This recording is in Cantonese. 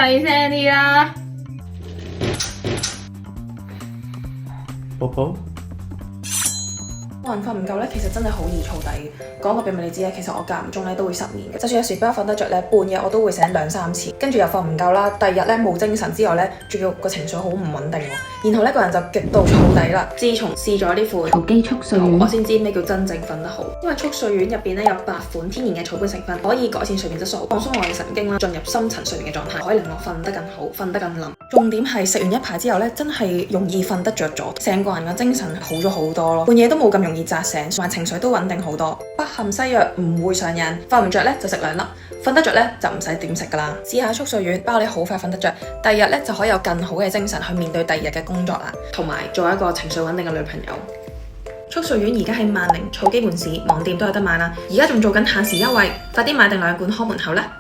細聲啲啦。寶寶，個人瞓唔夠咧，其實真係好易燥底嘅。講個秘密你知咧，其實我間唔中咧都會失眠嘅。就算有時比較瞓得着咧，半夜我都會醒2-3次，跟住又瞓唔夠啦。第二日咧冇精神之外咧，仲要個情緒好唔穩定喎。然後咧個人就極度燥底啦。自從試咗呢款曹基速睡丸，我先知咩叫真正瞓得好。因為速睡丸入邊咧有8款天然嘅草本成分，可以改善睡眠質素，放鬆我嘅神經啦，進入深層睡眠嘅狀態，可以令我瞓得更好，瞓得更冧。重點係食完一排之後咧，真係容易瞓得着咗，成個人嘅精神好咗好多咯，半夜都冇咁容易扎醒，同埋情緒都穩定好多。不含西藥，唔會上癮，瞓唔着咧就食2粒，瞓得着咧就唔使點食噶啦。試下速睡丸，包你好快瞓得着，第二日咧就可以有更好嘅精神去面對第二日嘅工作啦，同埋做一個情緒穩定嘅女朋友。速睡丸而家喺萬寧、草基門市網店都有得買啦，而家仲做緊限時優惠，快啲買定2罐看門口啦！